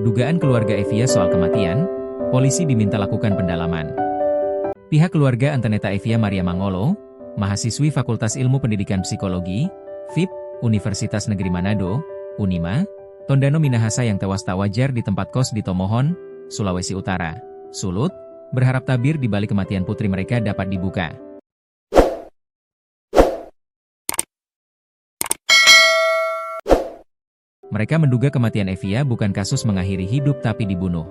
Dugaan keluarga Evia soal kematian, polisi diminta lakukan pendalaman. Pihak keluarga Anteneta Evia Maria Mangolo, mahasiswi Fakultas Ilmu Pendidikan Psikologi, FIP, Universitas Negeri Manado, Unima, Tondano Minahasa yang tewas tak wajar di tempat kos di Tomohon, Sulawesi Utara, Sulut, berharap tabir di balik kematian putri mereka dapat dibuka. Mereka menduga kematian Evia bukan kasus mengakhiri hidup tapi dibunuh.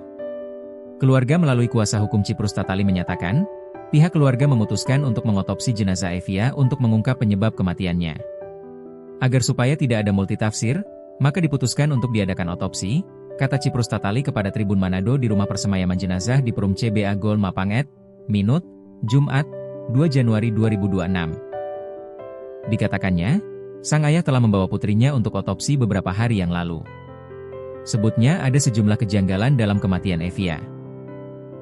Keluarga melalui kuasa hukum Ciprus Tatali menyatakan, pihak keluarga memutuskan untuk mengotopsi jenazah Evia untuk mengungkap penyebab kematiannya. Agar supaya tidak ada multitafsir, maka diputuskan untuk diadakan otopsi, kata Ciprus Tatali kepada Tribun Manado di rumah persemayaman jenazah di Perum CBA Gol Mapanget, Minut, Jumat, 2 Januari 2026. Dikatakannya, sang ayah telah membawa putrinya untuk otopsi beberapa hari yang lalu. Sebutnya ada sejumlah kejanggalan dalam kematian Evia.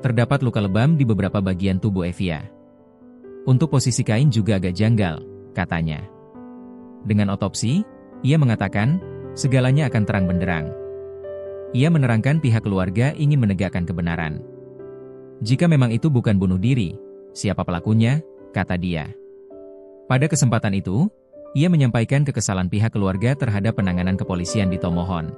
Terdapat luka lebam di beberapa bagian tubuh Evia. Untuk posisi kain juga agak janggal, katanya. Dengan otopsi, ia mengatakan, segalanya akan terang benderang. Ia menerangkan pihak keluarga ingin menegakkan kebenaran. Jika memang itu bukan bunuh diri, siapa pelakunya, kata dia. Pada kesempatan itu, ia menyampaikan kekesalan pihak keluarga terhadap penanganan kepolisian di Tomohon.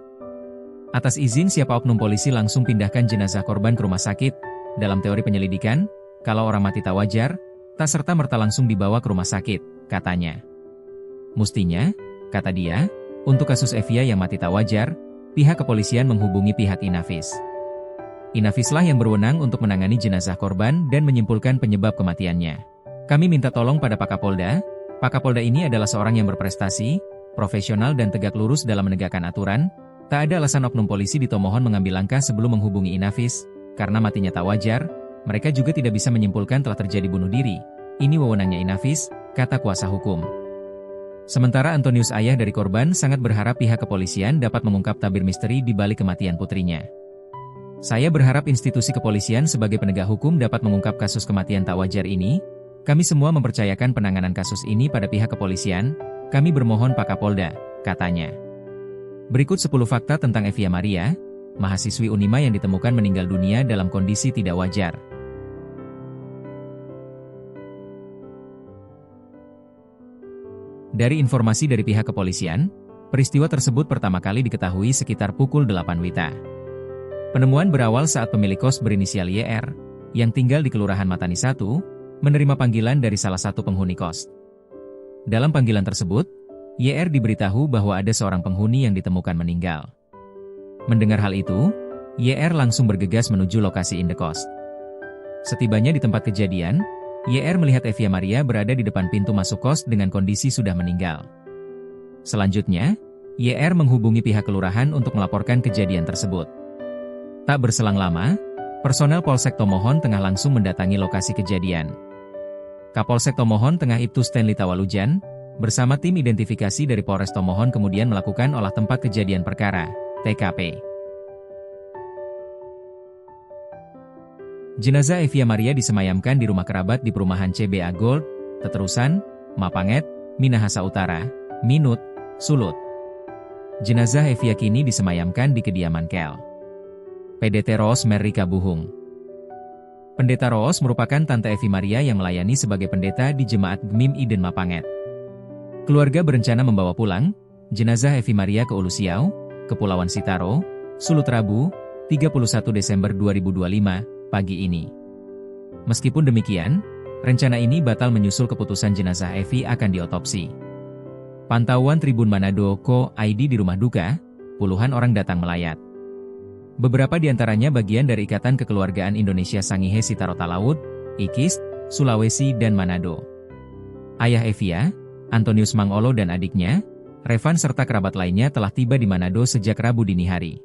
Atas izin siapa oknum polisi langsung pindahkan jenazah korban ke rumah sakit. Dalam teori penyelidikan, kalau orang mati tak wajar, tak serta-merta langsung dibawa ke rumah sakit, katanya. Mustinya, kata dia, untuk kasus Evia yang mati tak wajar, pihak kepolisian menghubungi pihak Inafis. Inafislah yang berwenang untuk menangani jenazah korban dan menyimpulkan penyebab kematiannya. Kami minta tolong pada Pak Kapolda. Pak Kapolda ini adalah seorang yang berprestasi, profesional dan tegak lurus dalam menegakkan aturan. Tak ada alasan oknum polisi di Tomohon mengambil langkah sebelum menghubungi Inafis, karena matinya tak wajar, mereka juga tidak bisa menyimpulkan telah terjadi bunuh diri. Ini wewenangnya Inafis, kata kuasa hukum. Sementara Antonius, ayah dari korban, sangat berharap pihak kepolisian dapat mengungkap tabir misteri di balik kematian putrinya. Saya berharap institusi kepolisian sebagai penegak hukum dapat mengungkap kasus kematian tak wajar ini. Kami semua mempercayakan penanganan kasus ini pada pihak kepolisian, kami bermohon Pak Kapolda, katanya. Berikut 10 fakta tentang Evia Maria, mahasiswi Unima yang ditemukan meninggal dunia dalam kondisi tidak wajar. Dari informasi dari pihak kepolisian, peristiwa tersebut pertama kali diketahui sekitar pukul 8 WITA. Penemuan berawal saat pemilik kos berinisial YR, yang tinggal di Kelurahan Matani 1, menerima panggilan dari salah satu penghuni kos. Dalam panggilan tersebut, YR diberitahu bahwa ada seorang penghuni yang ditemukan meninggal. Mendengar hal itu, YR langsung bergegas menuju lokasi indekos. Setibanya di tempat kejadian, YR melihat Evia Maria berada di depan pintu masuk kos dengan kondisi sudah meninggal. Selanjutnya, YR menghubungi pihak kelurahan untuk melaporkan kejadian tersebut. Tak berselang lama, personel Polsek Tomohon tengah langsung mendatangi lokasi kejadian. Kapolsek Tomohon Tengah Ibtu Stanley Tawalujan, bersama tim identifikasi dari Polres Tomohon kemudian melakukan olah tempat kejadian perkara, TKP. Jenazah Evia Maria disemayamkan di rumah kerabat di perumahan CBA Gold, Teterusan, Mapanget, Minahasa Utara, Minut, Sulut. Jenazah Evia kini disemayamkan di kediaman Kel. PDT Roos Merrika Buhung. Pendeta Roos merupakan Tante Evia Maria yang melayani sebagai pendeta di Jemaat Gmim Iden Mapanget. Keluarga berencana membawa pulang jenazah Evia Maria ke Ulusiau, Kepulauan Sitaro, Sulut Rabu, 31 Desember 2025, pagi ini. Meskipun demikian, rencana ini batal menyusul keputusan jenazah Evia akan diotopsi. Pantauan Tribun Manado Co.id di rumah duka, puluhan orang datang melayat. Beberapa di antaranya bagian dari Ikatan Kekeluargaan Indonesia Sangihe Sitaro Talaud, IKIS, Sulawesi dan Manado. Ayah Evia, Antonius Mangolo dan adiknya, Revan serta kerabat lainnya telah tiba di Manado sejak Rabu dini hari.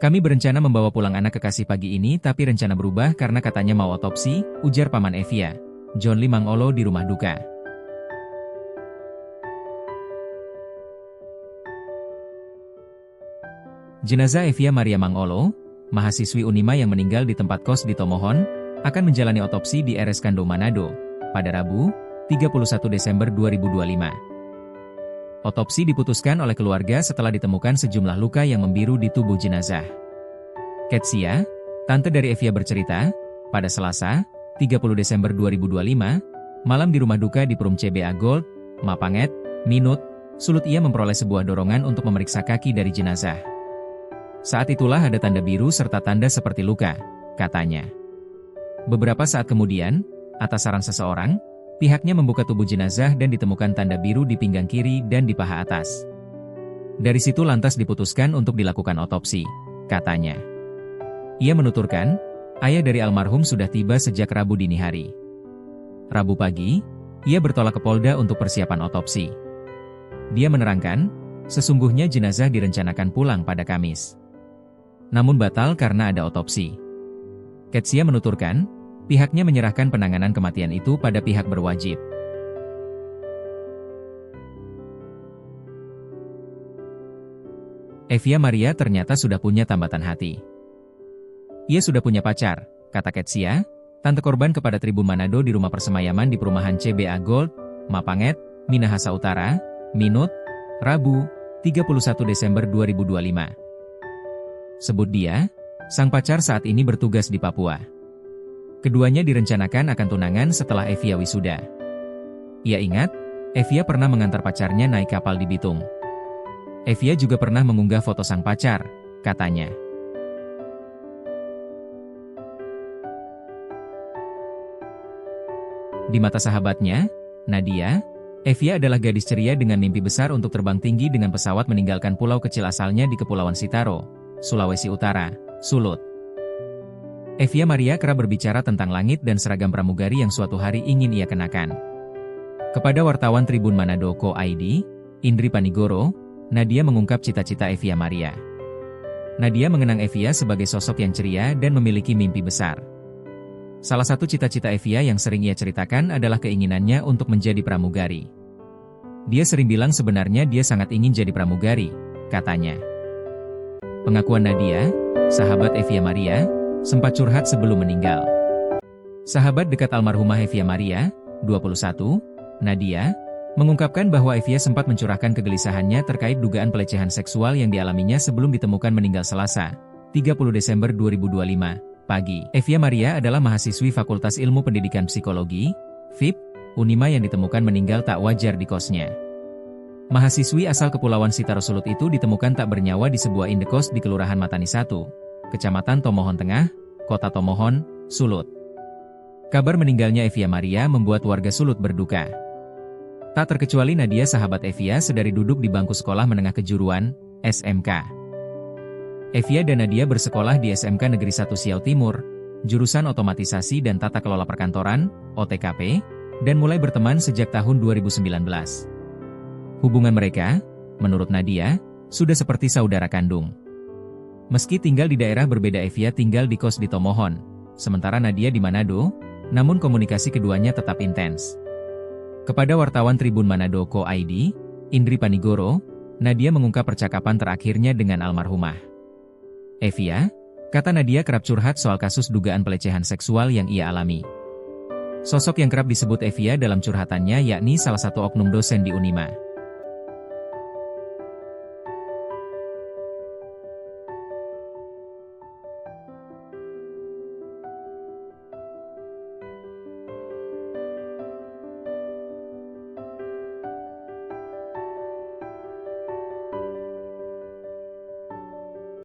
Kami berencana membawa pulang anak kekasih pagi ini tapi rencana berubah karena katanya mau otopsi, ujar paman Evia, John Lee Mangolo di rumah duka. Jenazah Evia Maria Mangolo, mahasiswi Unima yang meninggal di tempat kos di Tomohon, akan menjalani otopsi di RS Kando Manado, pada Rabu, 31 Desember 2025. Otopsi diputuskan oleh keluarga setelah ditemukan sejumlah luka yang membiru di tubuh jenazah. Ketsia, tante dari Evia bercerita, pada Selasa, 30 Desember 2025, malam di rumah duka di Perum CBA Gold, Mapanget, Minut, Sulut ia memperoleh sebuah dorongan untuk memeriksa kaki dari jenazah. Saat itulah ada tanda biru serta tanda seperti luka, katanya. Beberapa saat kemudian, atas saran seseorang, pihaknya membuka tubuh jenazah dan ditemukan tanda biru di pinggang kiri dan di paha atas. Dari situ lantas diputuskan untuk dilakukan otopsi, katanya. Ia menuturkan, ayah dari almarhum sudah tiba sejak Rabu dini hari. Rabu pagi, ia bertolak ke Polda untuk persiapan otopsi. Dia menerangkan, sesungguhnya jenazah direncanakan pulang pada Kamis. Namun batal karena ada otopsi. Ketsia menuturkan, pihaknya menyerahkan penanganan kematian itu pada pihak berwajib. Evia Maria ternyata sudah punya tambatan hati. Ia sudah punya pacar, kata Ketsia, tante korban kepada Tribun Manado di rumah persemayaman di perumahan CBA Gold, Mapanget, Minahasa Utara, Minut, Rabu, 31 Desember 2025. Sebut dia, sang pacar saat ini bertugas di Papua. Keduanya direncanakan akan tunangan setelah Evia wisuda. Ia ingat, Evia pernah mengantar pacarnya naik kapal di Bitung. Evia juga pernah mengunggah foto sang pacar, katanya. Di mata sahabatnya, Nadia, Evia adalah gadis ceria dengan mimpi besar untuk terbang tinggi dengan pesawat meninggalkan pulau kecil asalnya di Kepulauan Sitaro, Sulawesi Utara, Sulut. Evia Maria kerap berbicara tentang langit dan seragam pramugari yang suatu hari ingin ia kenakan. Kepada wartawan Tribun Manado Co.id, Indri Panigoro, Nadia mengungkap cita-cita Evia Maria. Nadia mengenang Evia sebagai sosok yang ceria dan memiliki mimpi besar. Salah satu cita-cita Evia yang sering ia ceritakan adalah keinginannya untuk menjadi pramugari. Dia sering bilang sebenarnya dia sangat ingin jadi pramugari, katanya. Pengakuan Nadia, sahabat Evia Maria, sempat curhat sebelum meninggal. Sahabat dekat almarhumah Evia Maria, 21, Nadia, mengungkapkan bahwa Evia sempat mencurahkan kegelisahannya terkait dugaan pelecehan seksual yang dialaminya sebelum ditemukan meninggal Selasa, 30 Desember 2025. Pagi. Evia Maria adalah mahasiswi Fakultas Ilmu Pendidikan Psikologi, FIP, Unima yang ditemukan meninggal tak wajar di kosnya. Mahasiswi asal Kepulauan Sitaro Sulut itu ditemukan tak bernyawa di sebuah indekos di Kelurahan Matani 1, Kecamatan Tomohon Tengah, Kota Tomohon, Sulut. Kabar meninggalnya Evia Maria membuat warga Sulut berduka. Tak terkecuali Nadia sahabat Evia sedari duduk di bangku sekolah menengah kejuruan, SMK. Evia dan Nadia bersekolah di SMK Negeri 1 Siau Timur, jurusan Otomatisasi dan Tata Kelola Perkantoran, OTKP, dan mulai berteman sejak tahun 2019. Hubungan mereka, menurut Nadia, sudah seperti saudara kandung. Meski tinggal di daerah berbeda, Evia tinggal di kos di Tomohon, sementara Nadia di Manado, namun komunikasi keduanya tetap intens. Kepada wartawan Tribun Manado Co.id, Indri Panigoro, Nadia mengungkap percakapan terakhirnya dengan almarhumah. Evia, kata Nadia kerap curhat soal kasus dugaan pelecehan seksual yang ia alami. Sosok yang kerap disebut Evia dalam curhatannya yakni salah satu oknum dosen di Unima.